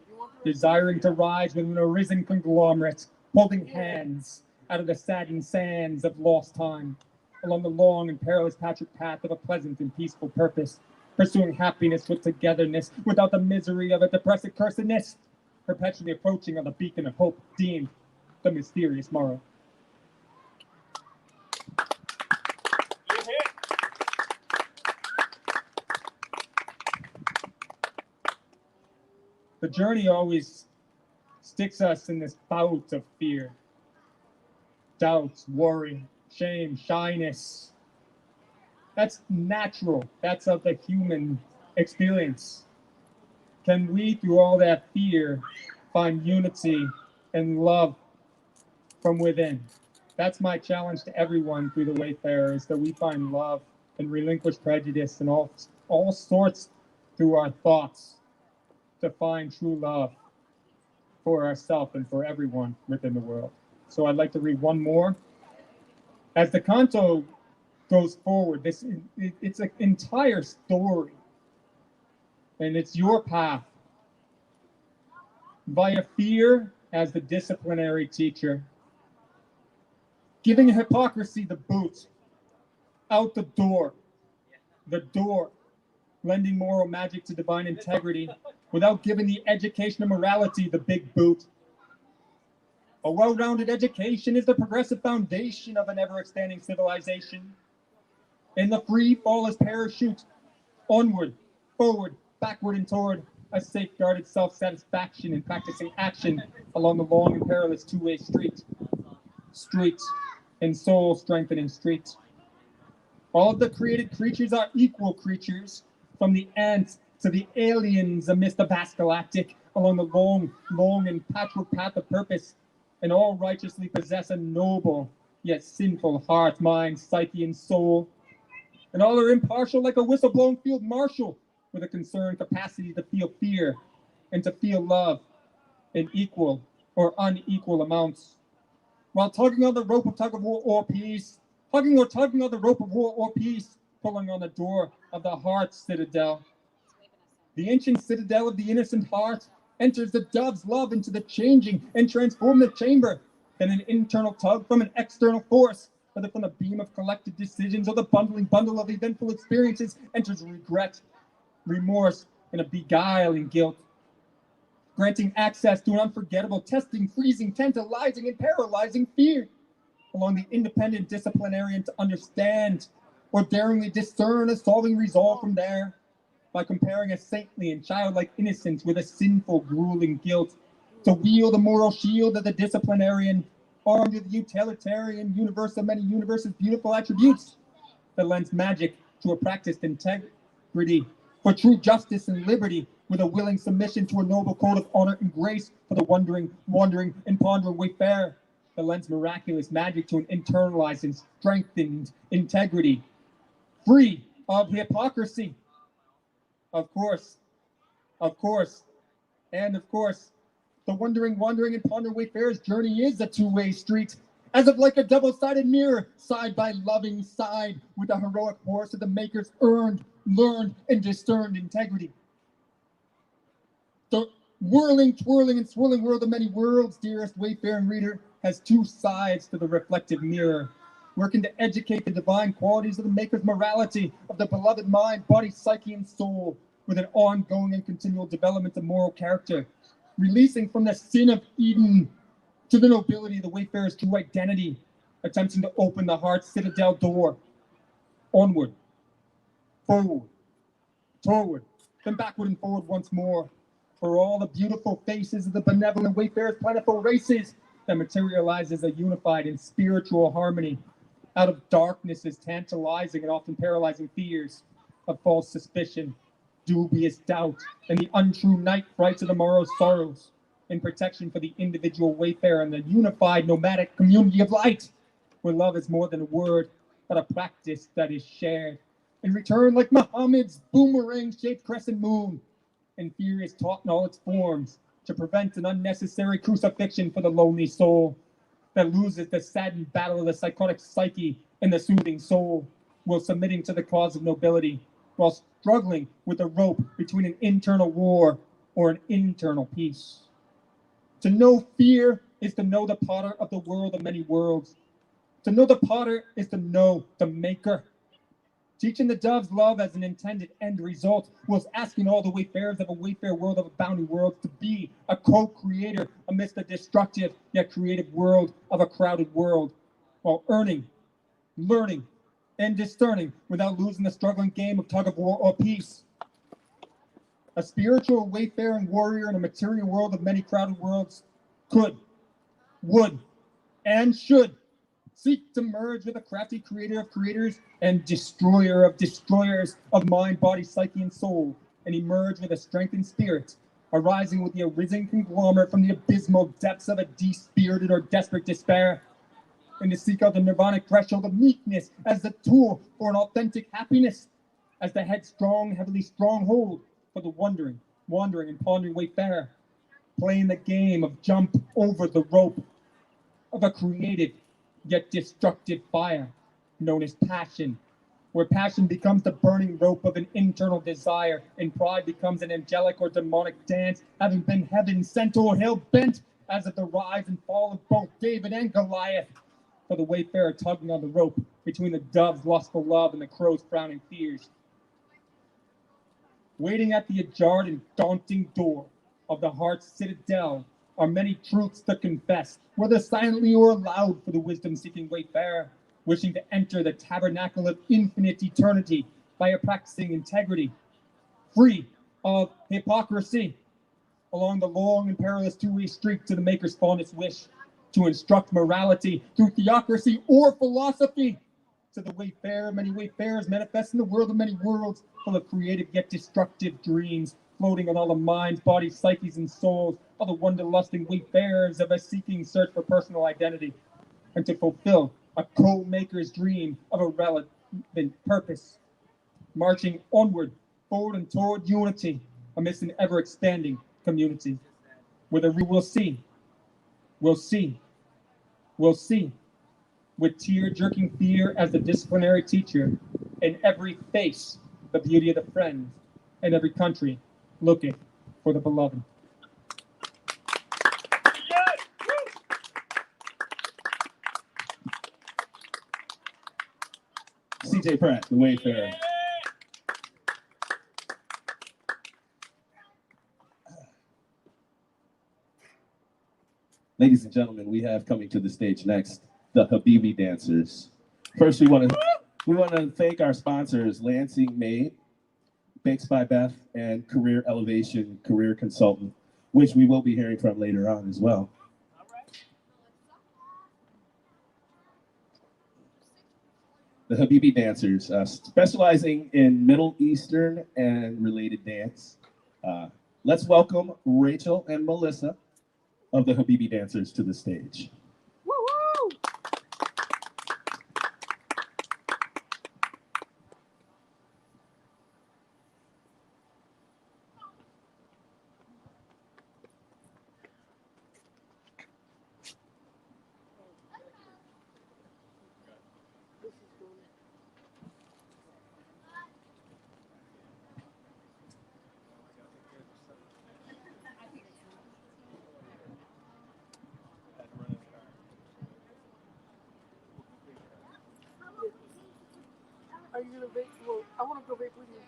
desiring to rise with an arisen conglomerate, holding hands out of the saddened sands of lost time, along the long and perilous patchwork path of a pleasant and peaceful purpose, pursuing happiness with togetherness, without the misery of a depressive cursedness, perpetually approaching on the beacon of hope deemed the mysterious morrow. The journey always sticks us in this bout of fear, doubts, worry, shame, shyness. That's natural. That's of the human experience. Can we, through all that fear, find unity and love from within? That's my challenge to everyone through the Wayfarer, is that we find love and relinquish prejudice and all sorts through our thoughts to find true love for ourselves and for everyone within the world. So I'd like to read one more. As the canto goes forward, it's an entire story, and it's your path. Via fear as the disciplinary teacher, giving hypocrisy the boot, out the door, lending moral magic to divine integrity, without giving the education of morality the big boot. A well-rounded education is the progressive foundation of an ever-expanding civilization. In the free fall as parachute, onward, forward, backward, and toward, a safeguarded self-satisfaction in practicing action along the long and perilous two-way street. Street and soul-strengthening street. All of the created creatures are equal creatures, from the ants to the aliens amidst the vast galactic, along the long and patchwork path of purpose, and all righteously possess a noble yet sinful heart, mind, psyche, and soul. And all are impartial like a whistle-blown field marshal, with a concerned capacity to feel fear and to feel love in equal or unequal amounts. While tugging on the rope of tug of war or peace, tugging on the rope of war or peace, pulling on the door of the heart's citadel. The ancient citadel of the innocent heart enters the dove's love into the changing and transformative chamber. Then an internal tug from an external force, whether from the beam of collective decisions or the bundling bundle of eventful experiences, enters regret, remorse, and a beguiling guilt, granting access to an unforgettable, testing, freezing, tantalizing, and paralyzing fear, along the independent disciplinarian to understand or daringly discern a solving resolve from there, by comparing a saintly and childlike innocence with a sinful, grueling guilt, to wield the moral shield of the disciplinarian, armed with the utilitarian universe of many universes' beautiful attributes, that lends magic to a practiced integrity for true justice and liberty, with a willing submission to a noble code of honor and grace for the wandering, and pondering wayfarer, that lends miraculous magic to an internalized and strengthened integrity, free of hypocrisy. Of course, and of course, the wandering, and pondering wayfarer's journey is a two-way street, as if like a double-sided mirror, side by loving side, with the heroic horse of the maker's earned, learned, and discerned integrity. The whirling, twirling, and swirling world of many worlds, dearest wayfaring reader, has two sides to the reflective mirror, working to educate the divine qualities of the maker's morality, of the beloved mind, body, psyche, and soul, with an ongoing and continual development of moral character, releasing from the sin of Eden to the nobility of the wayfarer's true identity, attempting to open the heart's citadel door, onward, forward, toward, then backward and forward once more, for all the beautiful faces of the benevolent wayfarer's plentiful races, that materializes a unified and spiritual harmony, out of darkness's tantalizing and often paralyzing fears, of false suspicion, dubious doubt, and the untrue night frights of the morrow's sorrows, in protection for the individual wayfarer and the unified nomadic community of light, where love is more than a word, but a practice that is shared. In return, like Muhammad's boomerang-shaped crescent moon, and fear is taught in all its forms to prevent an unnecessary crucifixion for the lonely soul that loses the saddened battle of the psychotic psyche and the soothing soul, while submitting to the cause of nobility, while struggling with the rope between an internal war or an internal peace. To know fear is to know the potter of the world of many worlds. To know the potter is to know the maker. Teaching the dove's love as an intended end result, was asking all the wayfarers of a wayfair world of abounding worlds to be a co-creator amidst the destructive yet creative world of a crowded world, while earning, learning, and discerning without losing the struggling game of tug of war or peace. A spiritual wayfaring warrior in a material world of many crowded worlds could, would, and should seek to merge with a crafty creator of creators and destroyer of destroyers of mind, body, psyche, and soul, and emerge with a strengthened spirit, arising with the arisen conglomerate from the abysmal depths of a despirited or desperate despair, and to seek out the nirvanic threshold of meekness as the tool for an authentic happiness, as the headstrong, heavily stronghold for the wandering, and pondering wayfarer, playing the game of jump over the rope of a creative yet destructive fire known as passion, where passion becomes the burning rope of an internal desire, and pride becomes an angelic or demonic dance, having been heaven sent or hell-bent, as of the rise and fall of both David and Goliath, for the wayfarer tugging on the rope between the dove's lustful love and the crow's frowning fears. Waiting at the ajar and daunting door of the heart's citadel are many truths to confess, whether silently or aloud, for the wisdom-seeking wayfarer, wishing to enter the tabernacle of infinite eternity by a practicing integrity, free of hypocrisy along the long and perilous two-way street to the maker's fondest wish to instruct morality through theocracy or philosophy. To the wayfarer, many wayfarers manifest in the world of many worlds, full of creative yet destructive dreams, floating on all the minds, bodies, psyches, and souls, all the wonder-lusting wayfarers of a seeking search for personal identity, and to fulfill a co-maker's dream of a relevant purpose, marching onward, forward and toward unity amidst an ever-expanding community. Whether we will see, we'll see, we'll see, with tear-jerking fear as the disciplinary teacher, in every face the beauty of the friend, in every country looking for the beloved. CJ Pratt, the Wayfarer. Ladies and gentlemen, we have coming to the stage next the Habibi Dancers. First, we want to thank our sponsors, Lansing Made, Bakes by Beth, and Career Elevation Career Consultant, which we will be hearing from later on as well. The Habibi Dancers, specializing in Middle Eastern and related dance. Let's welcome Rachel and Melissa of the Habibi Dancers to the stage. Woo-hoo! Are you gonna vape? Well, I want to go vape with you.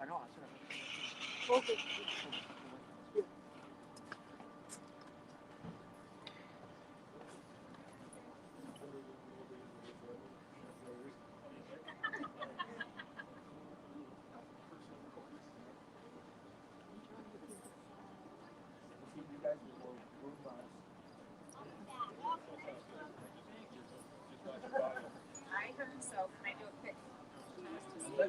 I know, I should have. Okay. I heard so. Can I do a quick? Do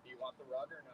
you want the rug or no?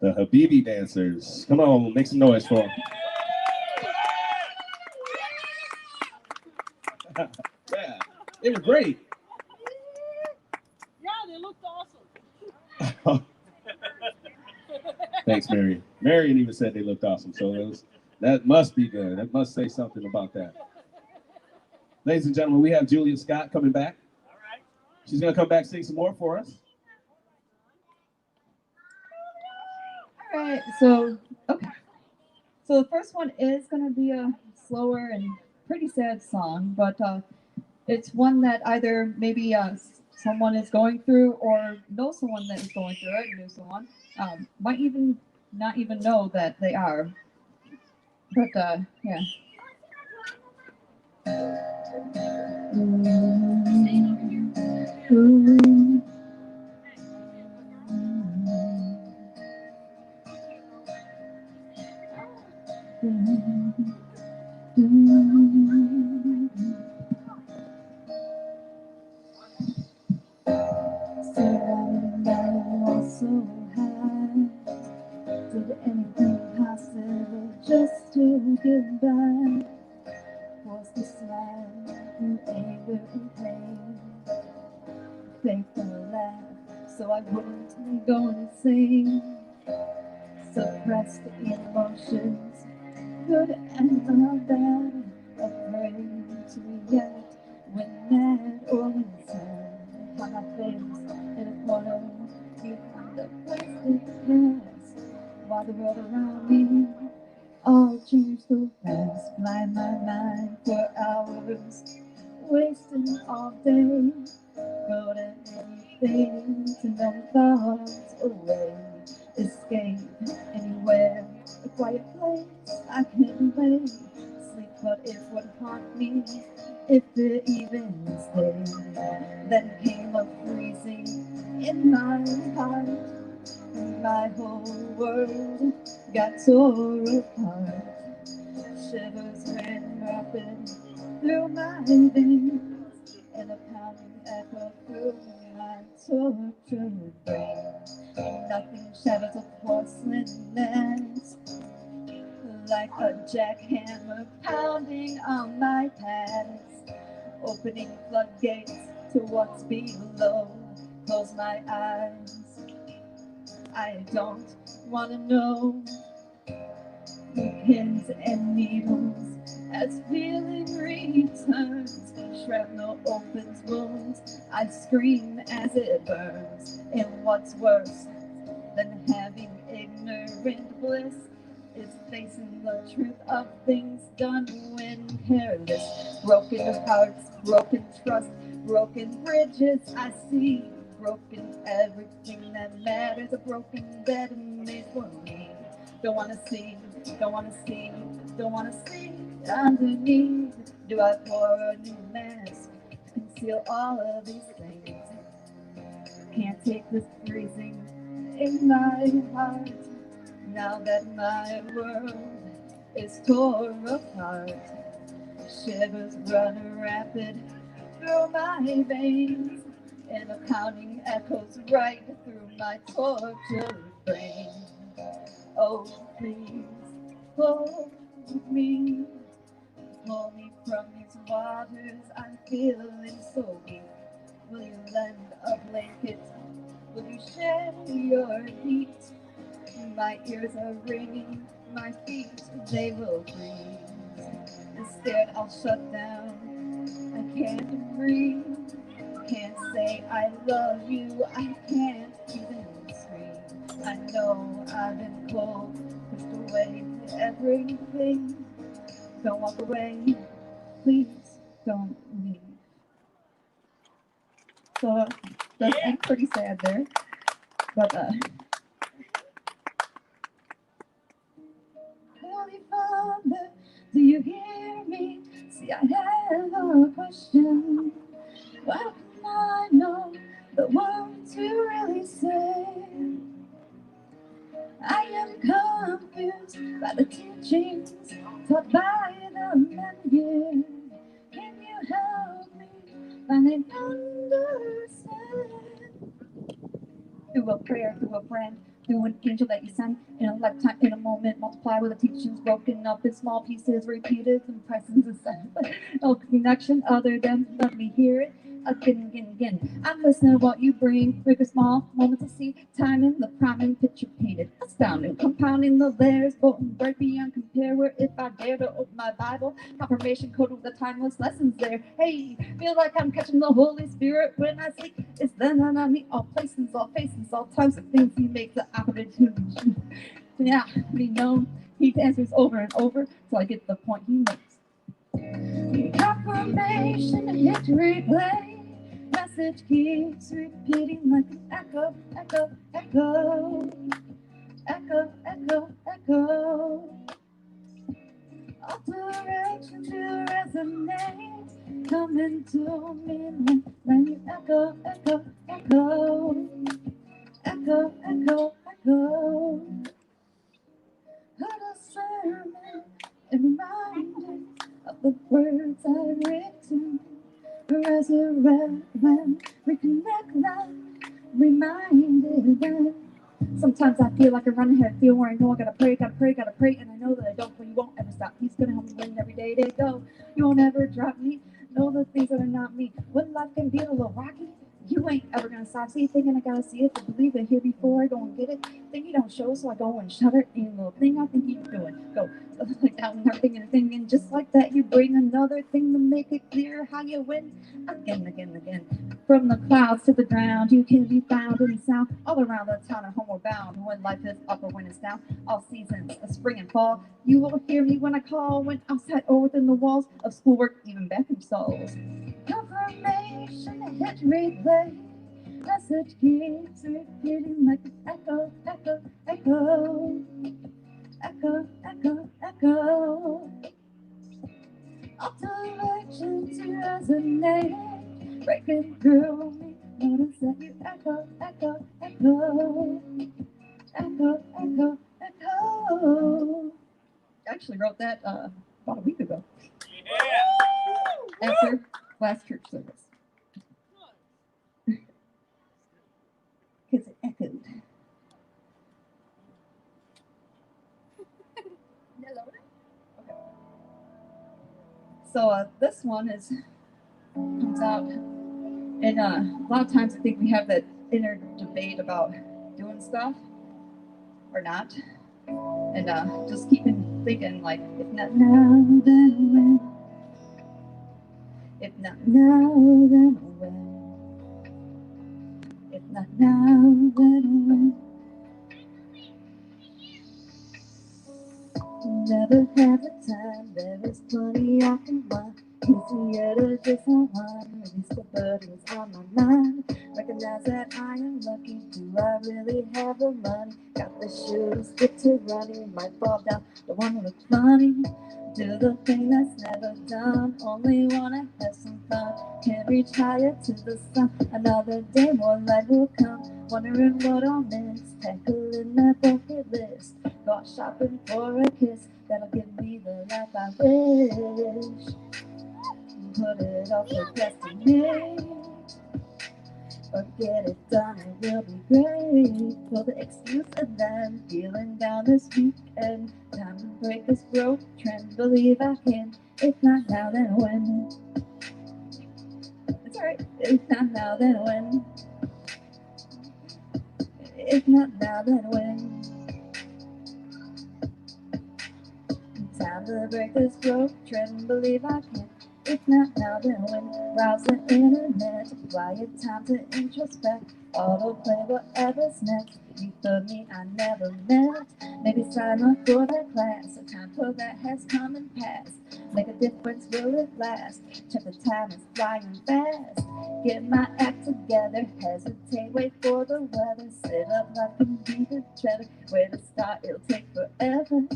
The Habibi dancers. Come on, make some noise for them. Yeah, they were great. Yeah, they looked awesome. Thanks, Marion. Marion even said they looked awesome, so that must be good. That must say something about that. Ladies and gentlemen, we have Julia Scott coming back. All right. She's going to come back sing some more for us. All right, so, okay. So the first one is going to be a slower and pretty sad song, but it's one that either maybe someone is going through or knows someone that is going through it, knew someone, might even not even know that they are. But yeah. So high, did anything possible just to get by. Was the smile through anger and pain, faithful laugh, so I wouldn't go insane. Suppressed emotions, good and bad, afraid to react when mad or when sad. On my face in a corner behind a plastic cast, while the world around me all changed so fast. Blind my mind for hours, wasting all day, go to anything to numb thoughts away. Escape anywhere, a quiet place I can lay. Sleep, but it would haunt me if it even stayed. Then came a freezing in my heart, and my whole world got tore apart. Shivers ran rapid through my veins, and a pounding echo through my tortured brain. Nothing shatters a porcelain nest like a jackhammer pounding on my past, opening floodgates to what's below. Close my eyes, I don't wanna know. Pins and needles as feeling returns. Shrapnel opens wounds. I scream as it burns. And what's worse than having ignorant bliss is facing the truth of things done when careless. Broken hearts, broken trust, broken bridges I see. Broken everything that matters. A broken bed made for me. Don't wanna see, don't wanna see, don't wanna see underneath. Do I pour a new mask to conceal all of these things? Can't take this freezing in my heart now that my world is torn apart. Shivers run rapid through my veins, and a pounding echoes right through my tortured brain. Oh, please, hold me, pull me from these waters. I'm feeling so weak. Will you lend a blanket? Will you share your heat? My ears are ringing, my feet, they will freeze. Instead, I'll shut down. I can't breathe. Can't say I love you. I can't even scream. I know I've been cold, pushed away everything. Don't walk away. Please don't leave. So that's pretty sad there. But Holy Father, do you hear me? See, I have a question. How can I know the words you really say? I am confused by the teachings taught by the men here. Can you help me find and understand? Through a prayer, through a friend, You an angel that you send in a lifetime, in a moment, multiply with the teachings broken up in small pieces, repeated, and presence is sent. No connection other than let me hear it again, again, again. I'm listening to what you bring, big or small, moments to see, time in the priming picture painted, astounding, compounding the layers, potent, bright beyond compare. Where if I dare to open my Bible, confirmation code with the timeless lessons there. Hey, feel like I'm catching the Holy Spirit when I sleep. It's then and on me, all places, all faces, all types of things. He makes the opportunity. Yeah, be known. He answers over and over till I get the point he makes. Confirmation hit replay. Message keeps repeating like an echo, echo, echo, echo, echo, echo. All directions to resonate, coming to me when you echo, echo, echo, echo, echo, echo. Heard a sermon and reminded of the words I've written. Resurrect them, reconnect them, reminded them. Sometimes I feel like I run ahead, feel where I know I gotta pray, gotta pray, gotta pray, and I know that I don't, but you won't ever stop. He's gonna help me win every day they go. You won't ever drop me. Know the things that are not me. When life can be a little rocky, you ain't ever gonna stop. See, thinking I gotta see it to believe it here before I go and get it. Think you don't show, so I go and shut it. Ain't a little thing I think you're doing. Go like that when I'm thinking a thing, and just like that, you bring another thing to make it clear how you win. Again, again, again. From the clouds to the ground, you can be found in sound all around the town and homeward bound. When life is up or when it's down, all seasons, a spring and fall. You will hear me when I call, when outside or within the walls of schoolwork, even bathroom stalls. Confirmation hit replay. Message keeps repeating like an echo, echo, echo, echo, echo, echo. All directions to resonate, breaking through me. Notice that you echo, echo, echo, echo, echo, echo. I actually wrote that about a week ago. Yeah. After last church service. Because it echoed. Okay. So this one comes out, and a lot of times I think we have that inner debate about doing stuff or not, and just keeping thinking like, if not now, then when? If not now, then when? If not now, then when? Never have the time, there is plenty I can want. Easier to just unwind, release the burdens on my mind. Recognize that I am lucky, do I really have the money? Got the shoes, get to running, might fall down, don't wanna look funny. Do the thing that's never done, only wanna have some fun. Can't reach higher to the sun, another day more light will come. Wondering what I'll miss, tackling that bucket list. Go out shopping for a kiss, that'll give me the life I wish. Put it off, procrastinate, or get it done, it will be great. Pull the excuse and then feeling down this weekend. Time to break this broke trend, believe I can. If not now, then when? It's alright. If not now, then when? If not now, then when? Time to break this broke trend, believe I can. If not now, then when? Browse the internet, apply your time to introspect. Autoplay whatever's next. Meet the me I never met. Maybe sign up for that class. A time for that has come and passed. Make a difference, will it last? Check the time, it's flying fast. Get my act together, hesitate, wait for the weather. Sit up like a beaver cheddar. Where to start, it'll take forever.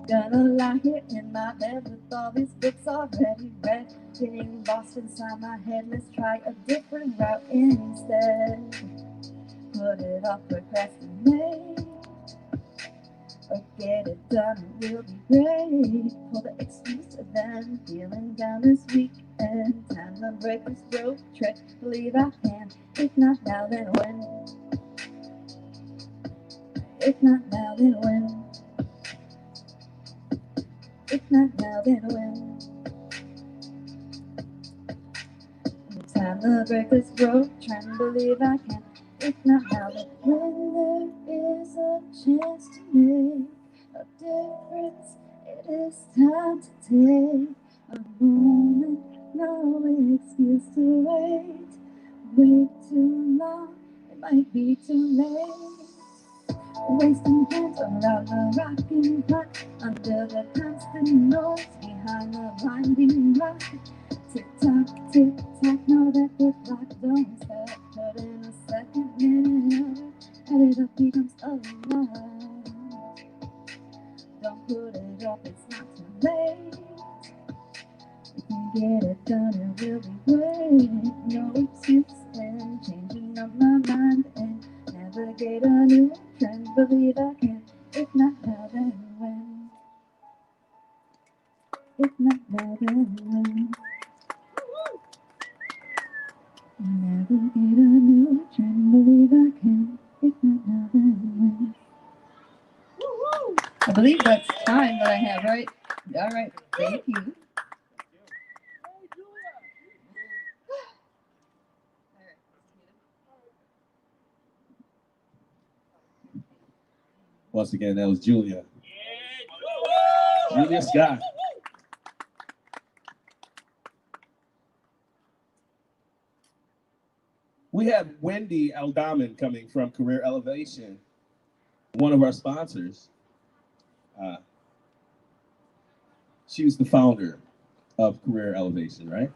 Gonna lie here in my bed with all these books already read. Getting lost inside my head, let's try a different route instead. Put it off, procrastinate, or get it done, it will be great. Pull the excuse and then feeling down this weekend. Time to break this road trip, believe I can. If not now, then when? If not now, then when? If not now, then when? Time to break this road, trying to believe I can. If not now, then when there is a chance to make a difference, it is time to take a moment, no excuse to wait. Wait too long, it might be too late. Wasting hands around the rocking clock, under the constant noise behind the blinding light. Tick tock, know that the clock don't stop. But in a second, minute, add it up becomes a lot. Don't put it off, it's not too late. We can get it done, it will be great. No excuse and changing of my mind and navigate a new trend. Believe I can. If not now, then when? If not now, then when? Navigate a new trend. Believe I can. If not now, then when? I believe that's time that I have, right? All right. Thank you. Once again, that was Julia. Julia Scott. We have Wendy Aldaman coming from Career Elevation, one of our sponsors. She was the founder of Career Elevation, right?